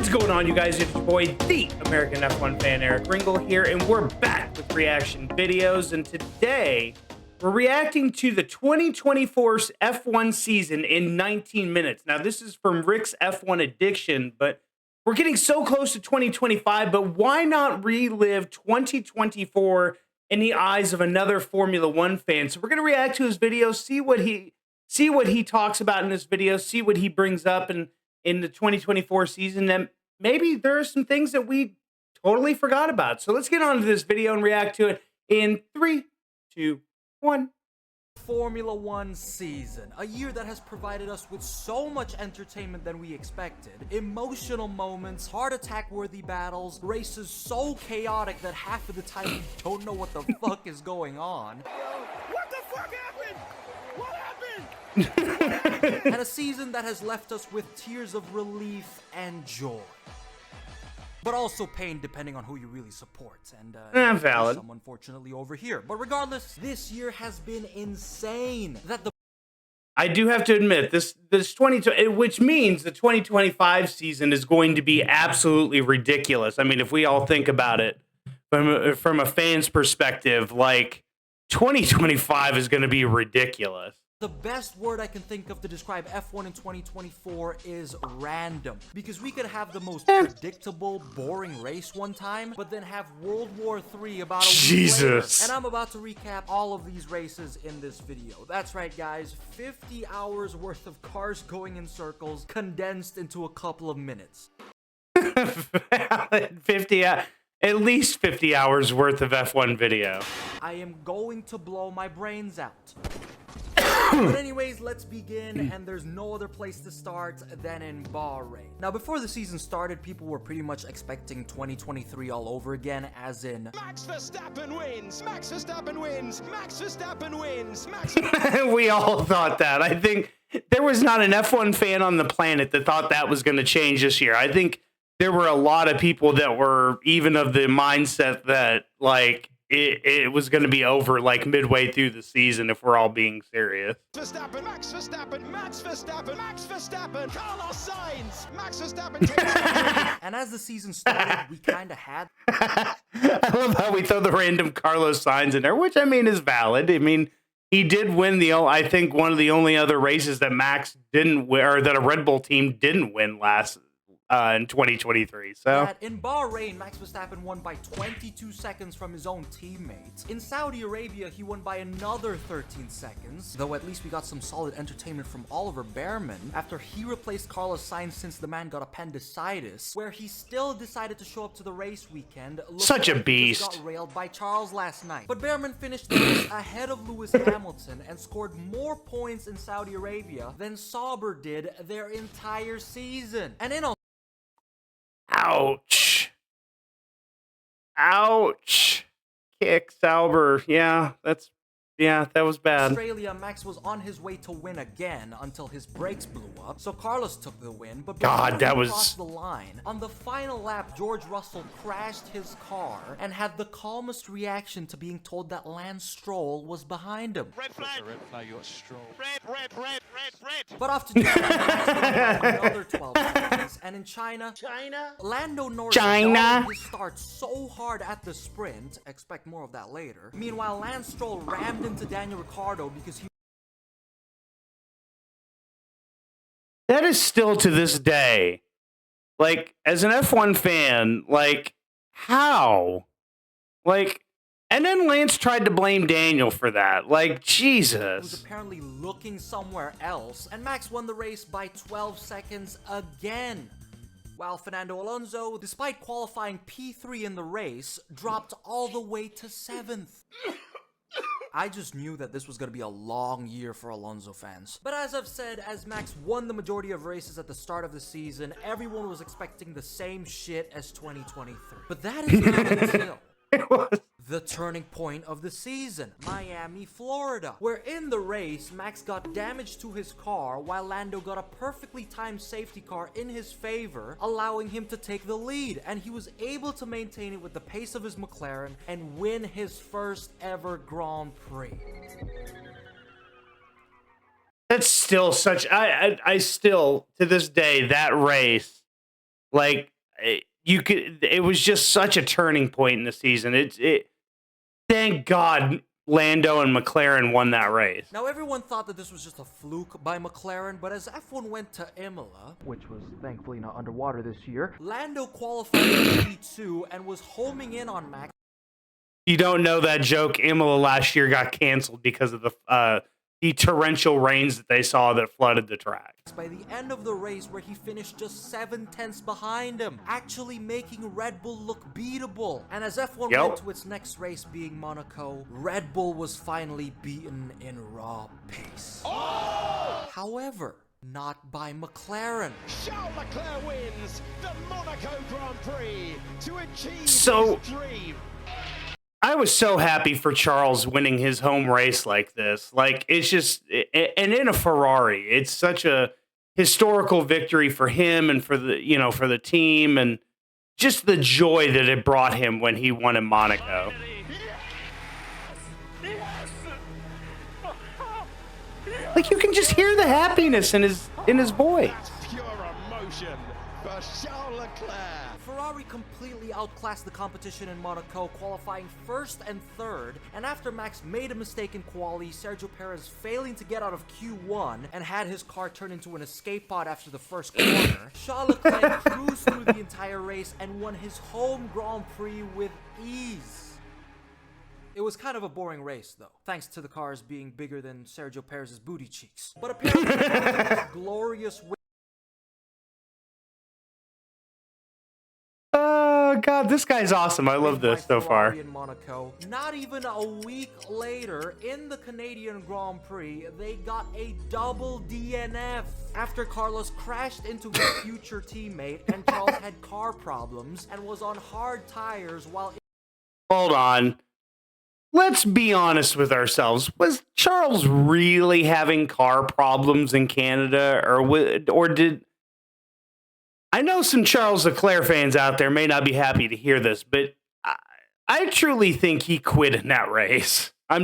What's going on, you guys? It's your boy, the American F1 fan, Eric Ringle here, and we're back with reaction videos. And today, we're reacting to the 2024 F1 season in 19 minutes. Now, this is from Rick's F1 Addiction, but we're getting so close to 2025, but why not relive 2024 in the eyes of another Formula One fan? So we're going to react to his video, see what he talks about in this video, see what he brings up in the 2024 season, and maybe there are some things that we totally forgot about. So let's get on to this video and react to it in 3, 2, 1. Formula One season, a year that has provided us with so much entertainment than we expected. Emotional moments, heart attack worthy battles, races so chaotic that half of the time we don't know what the fuck is going on. What the fuck happened? What happened? And a season that has left us with tears of relief and joy. But also pain, depending on who you really support. And valid. Some unfortunately over here. But regardless, this year has been insane. I do have to admit, this 2020, which means the 2025 season is going to be absolutely ridiculous. I mean, if we all think about it from a fan's perspective, like 2025 is going to be ridiculous. The best word I can think of to describe F1 in 2024 is random. Because we could have the most predictable, boring race one time, but then have World War III about a week later. And I'm about to recap all of these races in this video. That's right, guys. 50 hours worth of cars going in circles, condensed into a couple of minutes. 50, at least 50 hours worth of F1 video. I am going to blow my brains out. But anyways, let's begin, and there's no other place to start than in Bahrain. Now, before the season started, people were pretty much expecting 2023 all over again, as in Max Verstappen wins! Max Verstappen wins! Max Verstappen wins! Max We all thought that. I think there was not an F1 fan on the planet that thought that was going to change this year. I think there were a lot of people that were even of the mindset that, like, it was going to be over like midway through the season, if we're all being serious. Verstappen, Max Verstappen, Max Verstappen, Max Verstappen, Carlos Sainz, Max Verstappen. And as the season started, we kind of had I love how we throw the random Carlos Sainz in there, which I mean is valid. I mean, he did win I think one of the only other races that Max didn't win, or that a Red Bull team didn't win in 2023. So in Bahrain, Max Verstappen won by 22 seconds from his own teammates. In Saudi Arabia, he won by another 13 seconds, though at least we got some solid entertainment from Oliver Behrman after he replaced Carlos Sainz since the man got appendicitis, where he still decided to show up to the race weekend. Such a He beast. just got railed by Charles last night. But Behrman finished the race ahead of Lewis Hamilton and scored more points in Saudi Arabia than Sauber did their entire season. And in ouch. Ouch. Kick Sauber. Yeah, that was bad. Australia, Max was on his way to win again until his brakes blew up, so Carlos took the win. But God, that was crossed the line. On the final lap, George Russell crashed his car and had the calmest reaction to being told that Lance Stroll was behind him. Red flag. Red flag, you got Stroll. Red. But off to Japan, another 12 seconds, and in China, Lando Norris started his start so hard at the sprint. Expect more of that later. Meanwhile, Lance Stroll rammed into Daniel Ricciardo because he. That is still to this day, like, as an F1 fan, like, how? Like, and then Lance tried to blame Daniel for that. Like, Jesus. Was apparently looking somewhere else, and Max won the race by 12 seconds again. While Fernando Alonso, despite qualifying P3 in the race, dropped all the way to 7th. I just knew that this was going to be a long year for Alonso fans. But as I've said, as Max won the majority of races at the start of the season, everyone was expecting the same shit as 2023. But that is not until the turning point of the season, Miami, Florida, where in the race, Max got damage to his car while Lando got a perfectly timed safety car in his favor, allowing him to take the lead, and he was able to maintain it with the pace of his McLaren and win his first ever Grand Prix. That's still such, I still, to this day, that race Like it was just such a turning point in the season. Thank God Lando and McLaren won that race. Now, everyone thought that this was just a fluke by McLaren, but as F1 went to Imola, which was thankfully not underwater this year, Lando qualified in P2 and was homing in on Max. You don't know that joke. Imola last year got canceled because of the torrential rains that they saw that flooded the track. By the end of the race, where he finished just 7/10 behind him, actually making Red Bull look beatable. And as F1 went to its next race, being Monaco, Red Bull was finally beaten in raw pace. Oh! However, not by McLaren. Charles Leclerc wins the Monaco Grand Prix to achieve his dream. I was so happy for Charles winning his home race like this. Like, it's just, and in a Ferrari, it's such a historical victory for him and for the team, and just the joy that it brought him when he won in Monaco. Like, you can just hear the happiness in his voice. Pure emotion for Charles Leclerc. Ferrari completely outclassed the competition in Monaco, qualifying first and third, and after Max made a mistake in quali, Sergio Perez failing to get out of Q1 and had his car turn into an escape pod after the first corner, Charles Leclerc cruised through the entire race and won his home Grand Prix with ease. It was kind of a boring race, though, thanks to the cars being bigger than Sergio Perez's booty cheeks. But apparently, this glorious win. Oh God, this guy's awesome. I love this so far. In Monaco. Not even a week later, in the Canadian Grand Prix, they got a double DNF after Carlos crashed into his future teammate and Charles had car problems and was on hard tires while. Hold on. Let's be honest with ourselves. Was Charles really having car problems in Canada, or did? I know some Charles Leclerc fans out there may not be happy to hear this, but I truly think he quit in that race. My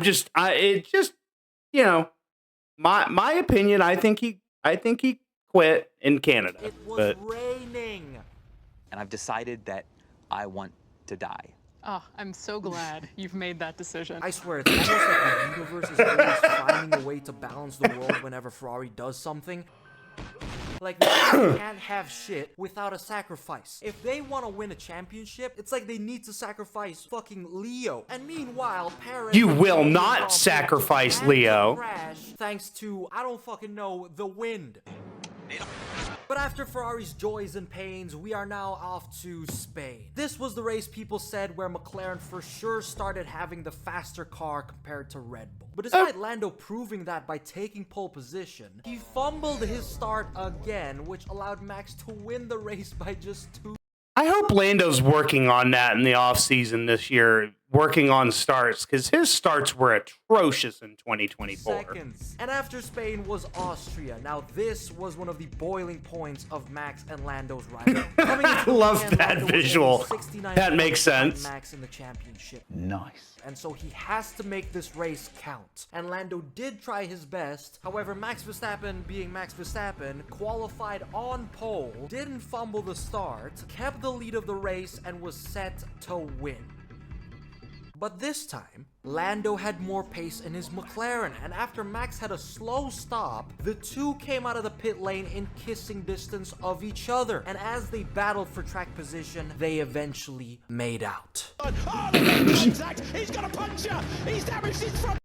opinion. I think he quit in Canada. It was raining, and I've decided that I want to die. Oh, I'm so glad you've made that decision. I swear, it's almost like the universe is always finding a way to balance the world whenever Ferrari does something. Like, they can't have shit without a sacrifice. If they want to win a championship, it's like they need to sacrifice fucking Leo. And meanwhile, Perez... You will not sacrifice Leo. Crash thanks to, I don't fucking know, the wind. But after Ferrari's joys and pains, we are now off to Spain. This was the race people said where McLaren for sure started having the faster car compared to Red Bull. But despite Lando proving that by taking pole position, he fumbled his start again, which allowed Max to win the race by just 2. I hope Lando's working on that in the offseason this year, working on starts, because his starts were atrocious in 2024. Seconds. And after Spain was Austria. Now this was one of the boiling points of Max and Lando's rivalry. I love that visual. That makes sense. Max in the championship. Nice. And so he has to make this race count. And Lando did try his best. However, Max Verstappen, being Max Verstappen, qualified on pole, didn't fumble the start, kept the lead of the race, and was set to win. But this time, Lando had more pace in his McLaren, and after Max had a slow stop, the two came out of the pit lane in kissing distance of each other. And as they battled for track position, they eventually made out. Oh, contact! He's got a puncher! He's damaged his front!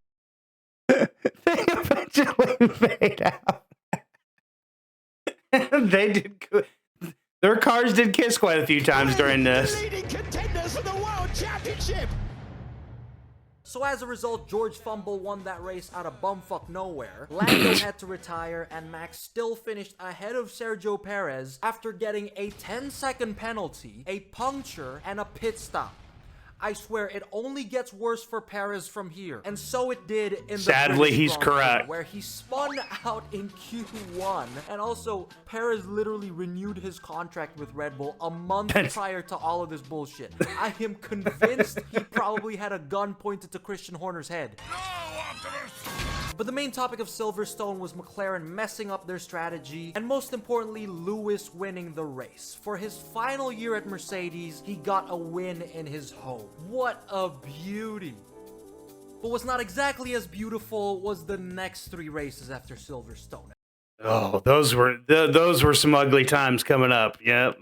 They eventually made out. They did good. Their cars did kiss quite a few times during this. Leading contenders for the World Championship! So as a result, George Fumble won that race out of bumfuck nowhere. Lando had to retire, and Max still finished ahead of Sergio Perez after getting a 10-second penalty, a puncture, and a pit stop. I swear, it only gets worse for Perez from here. And so it did in the Sadly, British he's Grand Prix, correct. where he spun out in Q1. And also, Perez literally renewed his contract with Red Bull a month prior to all of this bullshit. I am convinced he probably had a gun pointed to Christian Horner's head. No, Optimus! But the main topic of Silverstone was McLaren messing up their strategy, and most importantly, Lewis winning the race. For his final year at Mercedes, he got a win in his home. What a beauty. But what's not exactly as beautiful was the next 3 races after Silverstone. Oh, those were some ugly times coming up. Yeah,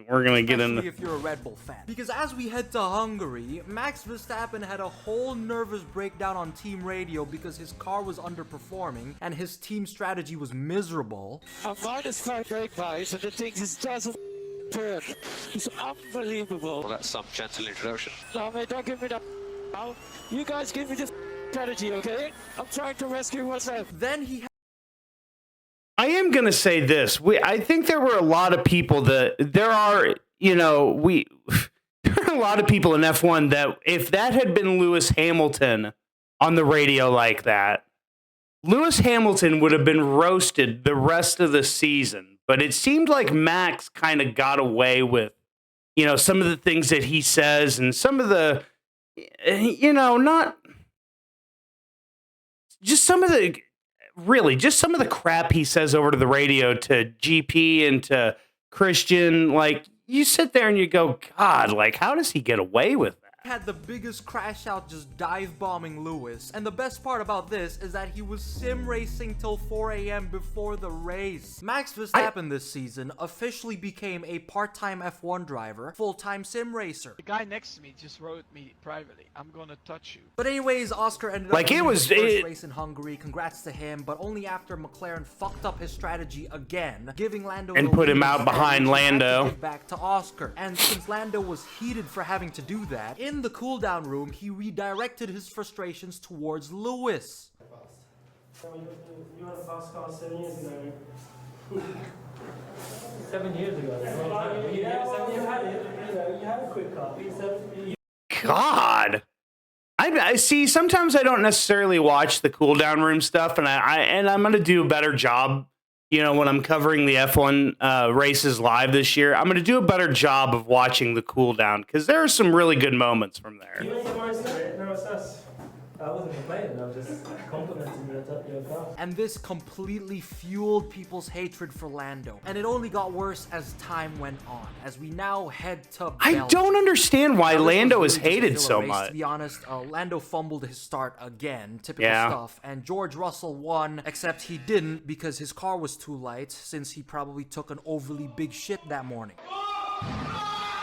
we're gonna get into. Especially if you're a Red Bull fan, because as we head to Hungary, Max Verstappen had a whole nervous breakdown on team radio because his car was underperforming and his team strategy was miserable. I'm -5 brake pads and the thing just doesn't turn. It's unbelievable. Well, that's some gentle introduction. No, mate, don't give me that. You guys give me the strategy, okay? I'm trying to rescue myself. Then he I am going to say this. I think there were a lot of people there are a lot of people in F1 that if that had been Lewis Hamilton on the radio like that, Lewis Hamilton would have been roasted the rest of the season. But it seemed like Max kind of got away with, some of the things that he says and some of the, not just some of the, really, just some of the crap he says over to the radio to GP and to Christian. Like, you sit there and you go, God, like, how does he get away with that? had the biggest crash out just dive bombing Lewis. And the best part about this is that he was sim racing till 4 a.m. before the race. Max Verstappen this season officially became a part-time F1 driver, full-time sim racer. The guy next to me just wrote me privately, "I'm gonna touch you." But anyways, Oscar ended up like winning his first it race in Hungary. Congrats to him, but only after McLaren fucked up his strategy again, giving Lando and the put him lead out instead, behind which he had to Lando. give back to Oscar. And since Lando was heated for having to do that, in the cooldown room, he redirected his frustrations towards Lewis. You had a fast car 7 years ago. 7 years ago. That's a long time. You had it. You had a quick car. God. I see. Sometimes I don't necessarily watch the cooldown room stuff, and I'm gonna do a better job. You know, when I'm covering the F1 races live this year, I'm gonna do a better job of watching the cooldown because there are some really good moments from there. I wasn't complaining, I was just complimenting your car. And this completely fueled people's hatred for Lando. And it only got worse as time went on, as we now head to I Belgium. don't understand why Now, this Lando was is really just a hated filler so race, much. To be honest, Lando fumbled his start again, typical Yeah. stuff, and George Russell won, except he didn't because his car was too light, since he probably took an overly big shit that morning.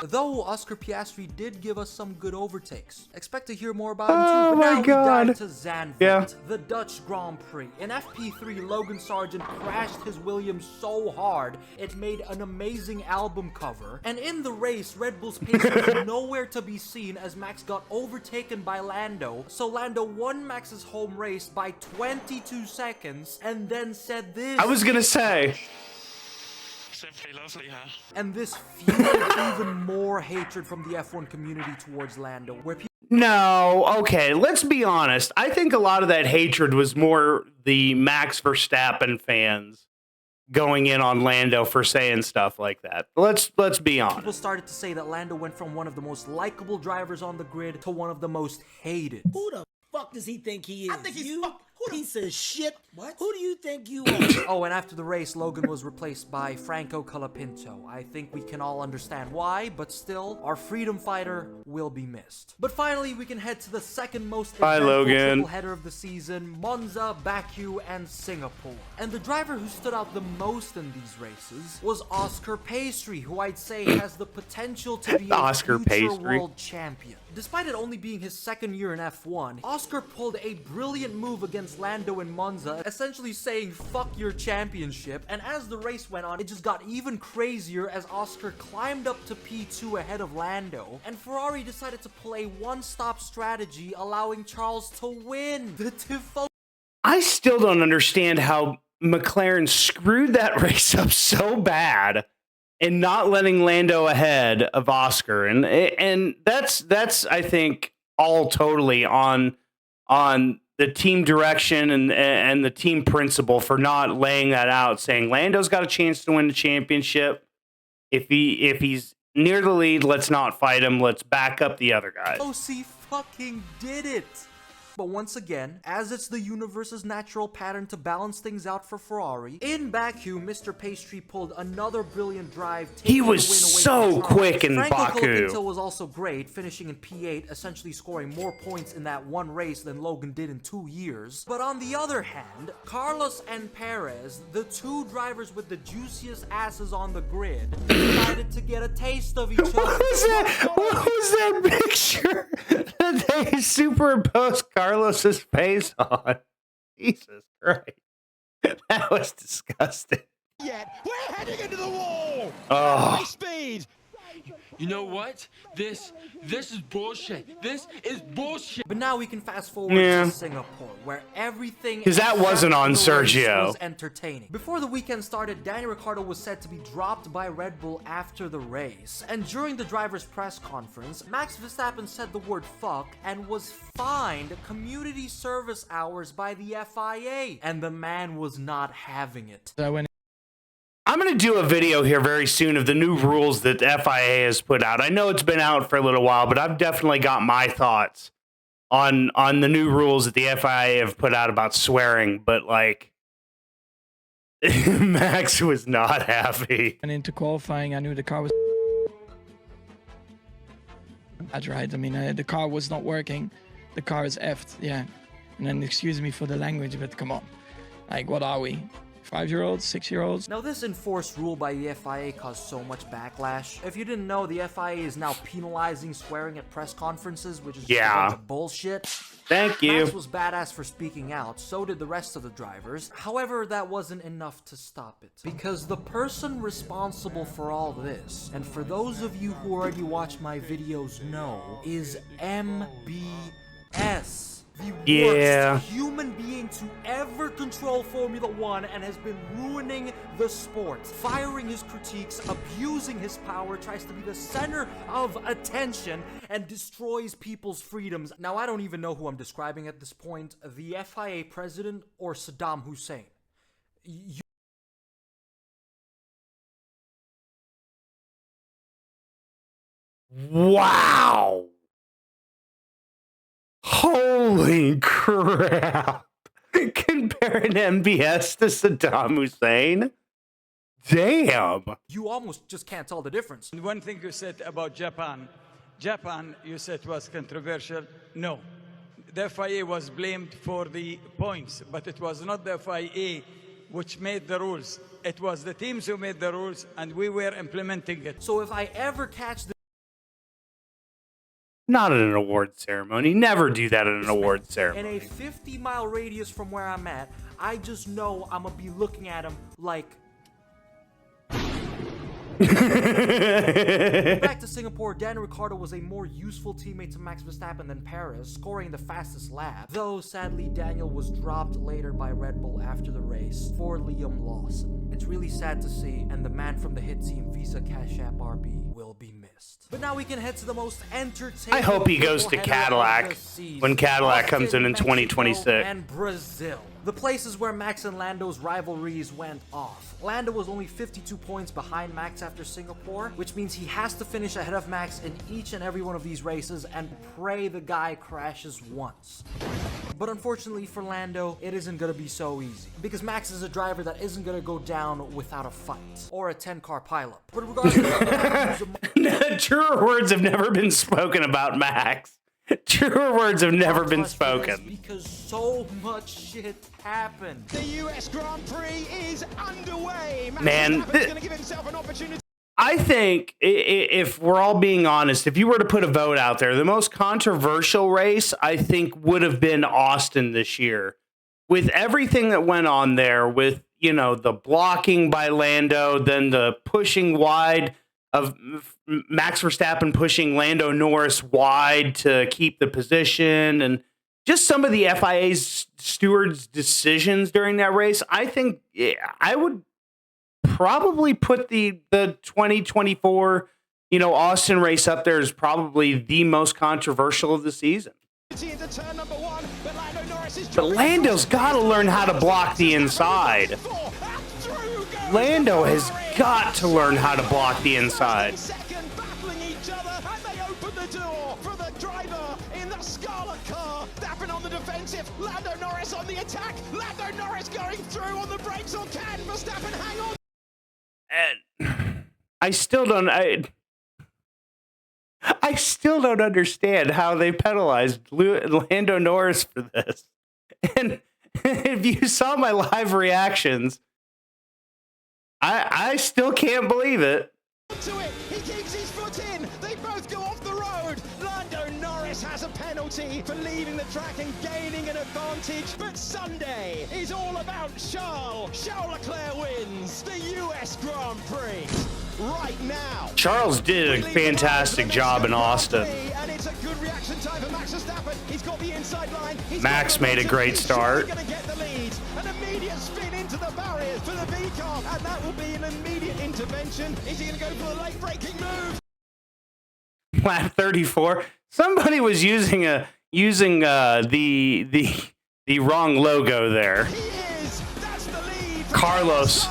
Though Oscar Piastri did give us some good overtakes. Expect to hear more about him too. Oh But my now God. we dive to Zandvoort, Yeah. the Dutch Grand Prix. In FP3, Logan Sargent crashed his Williams so hard it made an amazing album cover. And in the race, Red Bull's pace was nowhere to be seen as Max got overtaken by Lando. So Lando won Max's home race by 22 seconds and then said this. I was gonna say. Simply lovely, huh? And this fueled even more hatred from the F1 community towards Lando, where people No, okay, let's be honest. I think a lot of that hatred was more the Max Verstappen fans going in on Lando for saying stuff like that. Let's be honest. started to say that Lando went from one of the most likable drivers on the grid to one of the most hated. Who the fuck does he think he is? I think he's you piece of shit. What? Who do you think you are? Oh, and after the race, Logan was replaced by Franco Colapinto. I think we can all understand why, but still, our freedom fighter will be missed. But finally, we can head to the second most Bye, eventful Logan. triple header of the season, Monza, Baku, and Singapore. And the driver who stood out the most in these races was Oscar Piastri, who I'd say has the potential to be a Oscar future Piastri. world champion. Despite it only being his second year in F1, Oscar pulled a brilliant move against Lando in Monza, essentially saying fuck your championship, and as the race went on, it just got even crazier as Oscar climbed up to P2 ahead of Lando, and Ferrari decided to pull a one-stop strategy, allowing Charles to win. The Tifo. I still don't understand how McLaren screwed that race up so bad and not letting Lando ahead of Oscar. And that's I think all totally on the team direction and the team principle for not laying that out, saying Lando's got a chance to win the championship. If he's near the lead, let's not fight him. Let's back up the other guys. OC fucking did it. But once again, as it's the universe's natural pattern to balance things out for Ferrari, in Baku, Mr. Piastri pulled another brilliant drive. He was so quick in Baku. Colapinto was also great, finishing in P8, essentially scoring more points in that one race than Logan did in 2 years. But on the other hand, Carlos and Perez, the two drivers with the juiciest asses on the grid, decided to get a taste of each other. What was that picture that they superimposed Carlos's face on? Jesus Christ. That was disgusting. Yet we're heading into the wall. Oh. High speed. You know what? This is bullshit. This is bullshit. But now we can fast forward to Singapore, where everything because that wasn't on Sergio. Was entertaining. Before the weekend started, Daniel Ricciardo was said to be dropped by Red Bull after the race. And during the driver's press conference, Max Verstappen said the word fuck and was fined community service hours by the FIA. And the man was not having it. I'm going to do a video here very soon of the new rules that the FIA has put out. I know it's been out for a little while, but I've definitely got my thoughts on the new rules that the FIA have put out about swearing. But, like, Max was not happy. And into qualifying, I knew the car was... That's right. I mean, the car was not working. The car is effed, yeah. And then excuse me for the language, but come on. Like, what are we? 5-year-olds, 6-year-olds. Now, this enforced rule by the FIA caused so much backlash. If you didn't know, the FIA is now penalizing swearing at press conferences, which is just a bunch of bullshit. Thank you. Max was badass for speaking out, so did the rest of the drivers. However, that wasn't enough to stop it. Because the person responsible for all this, and for those of you who already watch my videos know, is MBS. The worst human being to ever control Formula 1 and has been ruining the sport. Firing his critiques, abusing his power, tries to be the center of attention, and destroys people's freedoms. Now, I don't even know who I'm describing at this point, the FIA president or Saddam Hussein. Wow. Holy crap. Comparing MBS to Saddam Hussein? Damn. You almost just can't tell the difference. And one thing you said about Japan, you said was controversial. No. The FIA was blamed for the points, but it was not the FIA which made the rules. It was the teams who made the rules, and we were implementing it. So if I ever catch the Not at an award ceremony. Never do that at an award ceremony. in a 50-mile radius from where I'm at, I just know I'm gonna be looking at him like... Back to Singapore, Daniel Ricciardo was a more useful teammate to Max Verstappen than Perez, scoring the fastest lap. Though, sadly, Daniel was dropped later by Red Bull after the race for Liam Lawson. It's really sad to see, and the man from the hit team Visa Cash App RB will be missed. But now we can head to the most entertaining... I hope he goes to Cadillac when Cadillac comes in 2026. And Brazil. The places where Max and Lando's rivalries went off. Lando was only 52 points behind Max after Singapore, which means he has to finish ahead of Max in each and every one of these races and pray the guy crashes once. But unfortunately for Lando, it isn't gonna be so easy, because Max is a driver that isn't gonna go down without a fight, or a 10-car pileup. But regardless of truer words have never been spoken about Max. Truer words have never been spoken. Because so much shit happened. The US Grand Prix is underway. Man, gonna give himself an opportunity. I think, if we're all being honest, if you were to put a vote out there, the most controversial race, I think, would have been Austin this year. With everything that went on there, with, you know, the blocking by Lando, then the pushing wide of Max Verstappen pushing Lando Norris wide to keep the position, and just some of the FIA's stewards' decisions during that race, I think I would probably put the 2024, you know, Austin race up there as probably the most controversial of the season. But Lando's got to learn how to block the inside. Lando has got to learn how to block the inside. Battling each other, and they open the door for the driver in the Scarlet car. Verstappen on the defensive. Lando Norris on the attack. Lando Norris going through on the brakes, or can Verstappen hang on? And I still don't. I still don't understand how they penalized Lando Norris for this. And if you saw my live reactions, I still can't believe it. To it. He keeps his foot in. They both go off the road. Lando Norris has a penalty for leaving the track and gaining an advantage. But Sunday is all about Charles. Charles Leclerc wins the US Grand Prix right now. Charles did a fantastic job in Austin. And it's a good reaction time for Max Verstappen. He's got the inside line. Max made a great start. He's going to get the lead. An immediate spin into the barriers for the V-car, and that will be an immediate intervention. Is he going to go for the late braking move? Lap 34. Somebody was using the wrong logo there. He is. That's the lead. Carlos.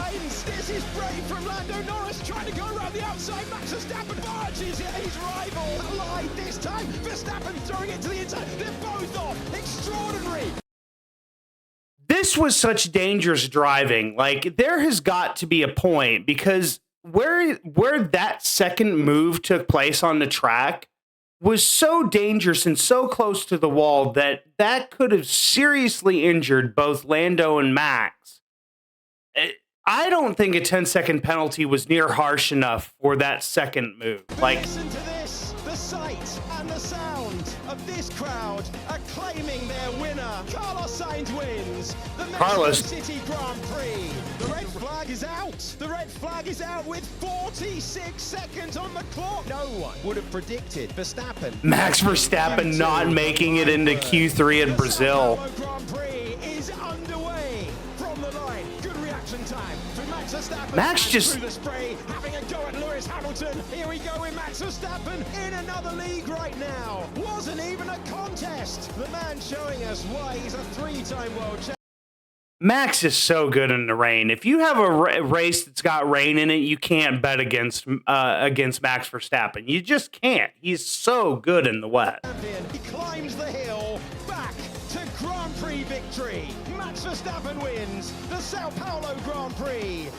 This is brave from Lando Norris trying to go around the outside. Max Verstappen barges his rival alive this time. Verstappen throwing it to the inside. They're both off. Extraordinary. This was such dangerous driving. Like, there has got to be a point, because where that second move took place on the track was so dangerous and so close to the wall that could have seriously injured both Lando and Max. I don't think a 10-second penalty was near harsh enough for that second move. Like, listen to this, the sight and the sound of this crowd acclaiming their winner. Carlos Sainz wins the Mexico City Grand Prix. The red flag is out. The red flag is out with 46 seconds on the clock. No one would have predicted Verstappen. Max Verstappen not making it into Q3 in Brazil. The Grand Prix is underway from the line. Good reaction time for Max Verstappen. Max just through the spray, having a go at Lewis Hamilton. Here we go with Max Verstappen in another league right now. Wasn't even a contest. The man showing us why he's a three-time world champion. Max is so good in the rain. If you have a race that's got rain in it, you can't bet against Max Verstappen. You just can't. He's so good in the wet. He climbs the hill back to Grand Prix victory. Max Verstappen wins the Sao Paulo Grand Prix.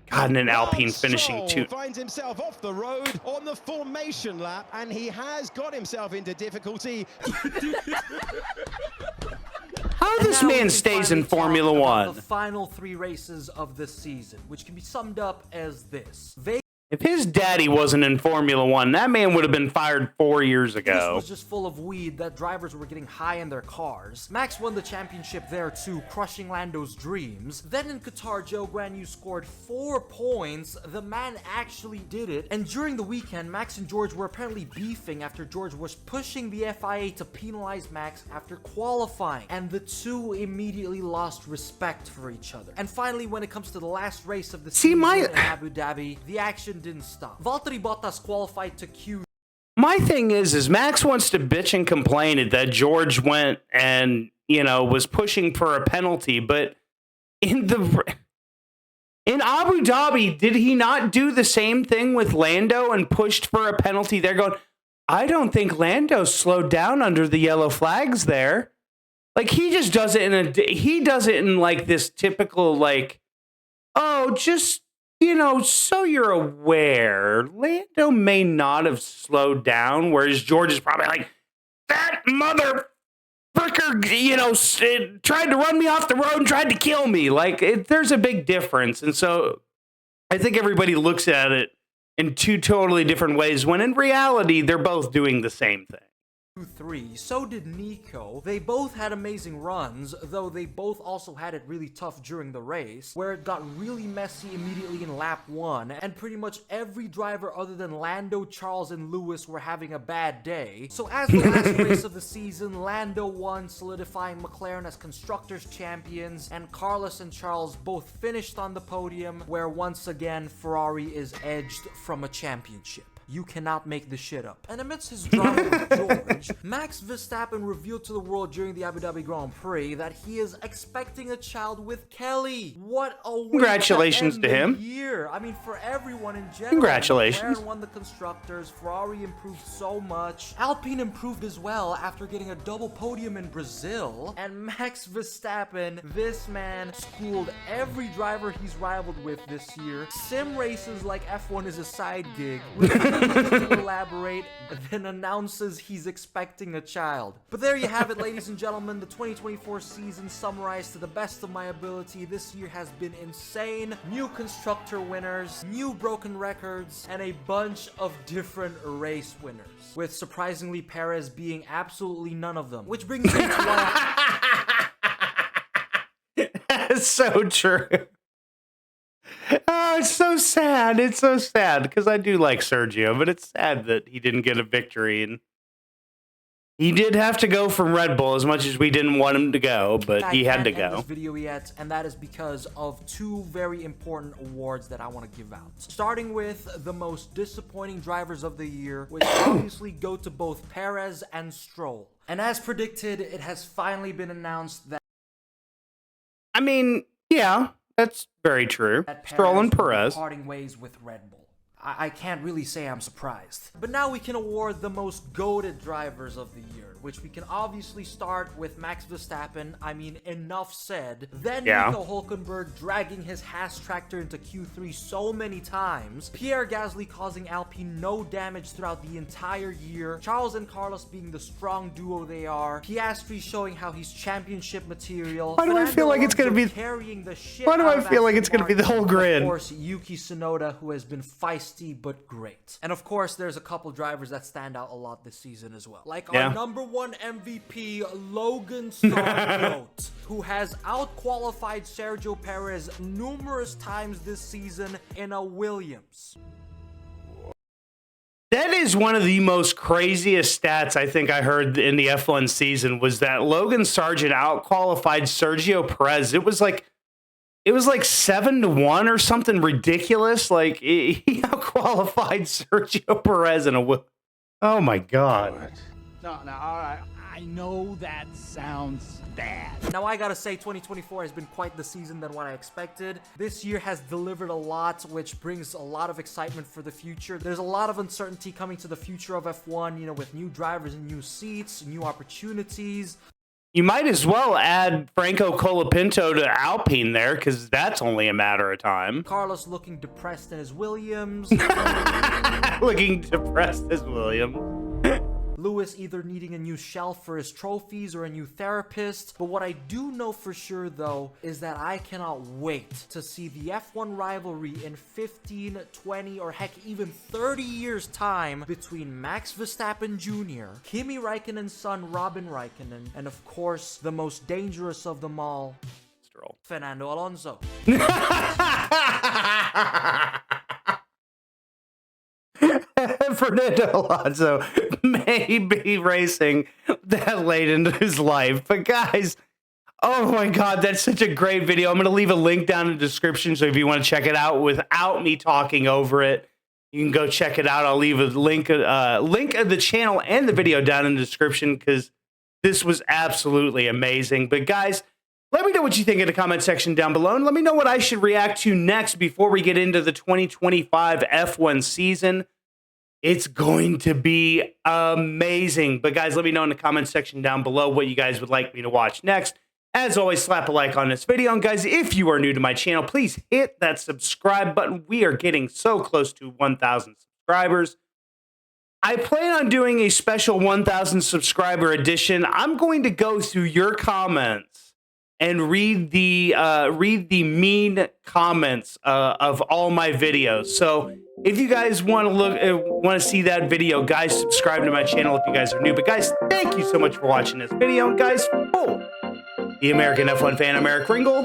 God, and an Alpine finishing two. Finds himself off the road on the formation lap, and he has got himself into difficulty. How this man stays in Formula One? The final 3 races of the season, which can be summed up as this. If his daddy wasn't in Formula One, that man would have been fired 4 years ago. This was just full of weed that drivers were getting high in their cars. Max won the championship there too, crushing Lando's dreams. Then in Qatar, Joe Guanyu scored 4 points. The man actually did it. And during the weekend, Max and George were apparently beefing after George was pushing the FIA to penalize Max after qualifying. And the two immediately lost respect for each other. And finally, when it comes to the last race of the season in Abu Dhabi, the action didn't stop. Valtteri Bottas qualified to Q. My thing is Max wants to bitch and complain that George went and, was pushing for a penalty, but in Abu Dhabi, did he not do the same thing with Lando and pushed for a penalty? They're going, I don't think Lando slowed down under the yellow flags there. Like, he just does it in like this typical, like, oh, just, so you're aware, Lando may not have slowed down, whereas George is probably like, that mother fricker, tried to run me off the road and tried to kill me. Like, there's a big difference. And so I think everybody looks at it in 2 totally different ways, when in reality, they're both doing the same thing. 3. So did Nico. They both had amazing runs, though they both also had it really tough during the race, where it got really messy immediately in lap 1, and pretty much every driver other than Lando, Charles, and Lewis were having a bad day. So as the last race of the season, Lando won, solidifying McLaren as Constructors Champions, and Carlos and Charles both finished on the podium, where once again Ferrari is edged from a championship. You cannot make this shit up. And amidst his drama with George, Max Verstappen revealed to the world during the Abu Dhabi Grand Prix that he is expecting a child with Kelly. What a way Congratulations to to him. year. I mean, for everyone in general. Congratulations. McLaren won the constructors, Ferrari improved so much, Alpine improved as well after getting a double podium in Brazil, and Max Verstappen, this man, schooled every driver he's rivaled with this year. Sim races like F1 is a side gig, refuses to elaborate, then announces he's expecting a child. But there you have it, ladies and gentlemen, the 2024 season summarized to the best of my ability. This year has been insane. New constructor winners, new broken records, and a bunch of different race winners, with surprisingly Perez being absolutely none of them. Which brings me to That's so true. Oh, it's so sad. It's so sad because I do like Sergio, but it's sad that he didn't get a victory. And he did have to go from Red Bull as much as we didn't want him to go, but he had to go. This video yet, and that is because of two very important awards that I want to give out. Starting with the most disappointing drivers of the year, which obviously go to both Perez and Stroll. And as predicted, it has finally been announced that I mean, yeah, that's very true. Stroll and Perez parting ways with Red Bull. I can't really say I'm surprised. But now we can award the most goated drivers of the year, which we can obviously start with Max Verstappen. I mean, enough said. Then Nico Hülkenberg dragging his Haas tractor into Q3 so many times. Pierre Gasly causing Alpine no damage throughout the entire year. Charles and Carlos being the strong duo they are. Piastri showing how he's championship material. Why do I feel like it's going to be carrying the shit? Why do I feel like it's going to be the whole grid? Of course, Yuki Tsunoda, who has been feisty but great. And of course, there's a couple drivers that stand out a lot this season as well. Like our number one MVP, Logan Sargent, who has out-qualified Sergio Perez numerous times this season in a Williams. That is one of the most craziest stats I think I heard in the F1 season, was that Logan Sargent out-qualified Sergio Perez. It was like 7-1 or something ridiculous. Like, he out-qualified Sergio Perez in a... Oh, my God. No, all right. I know that sounds bad. Now, I gotta say, 2024 has been quite the season than what I expected. This year has delivered a lot, which brings a lot of excitement for the future. There's a lot of uncertainty coming to the future of F1, you know, with new drivers and new seats, new opportunities. You might as well add Franco Colapinto to Alpine there, because that's only a matter of time. Carlos looking depressed in his Williams. Looking depressed as William. Lewis either needing a new shelf for his trophies or a new therapist. But what I do know for sure, though, is that I cannot wait to see the F1 rivalry in 15, 20, or heck, even 30 years' time between Max Verstappen Jr., Kimi Räikkönen's son Robin Räikkönen, and of course, the most dangerous of them all, Stroll. Fernando Alonso. Fernando Alonso may be racing that late into his life, but guys, oh my God, that's such a great video. I'm going to leave a link down in the description, so if you want to check it out without me talking over it, you can go check it out. I'll leave a link of the channel and the video down in the description, because this was absolutely amazing. But guys, let me know what you think in the comment section down below, and let me know what I should react to next before we get into the 2025 F1 season. It's going to be amazing. But guys, let me know in the comment section down below what you guys would like me to watch next. As always, slap a like on this video. And guys, if you are new to my channel, please hit that subscribe button. We are getting so close to 1,000 subscribers. I plan on doing a special 1,000 subscriber edition. I'm going to go through your comments and read the mean comments of all my videos. So if you guys want to see that video, guys, subscribe to my channel if you guys are new. But guys, thank you so much for watching this video. And guys, the American F1 fan, I'm Eric Ringle,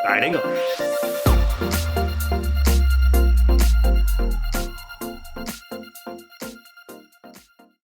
signing off.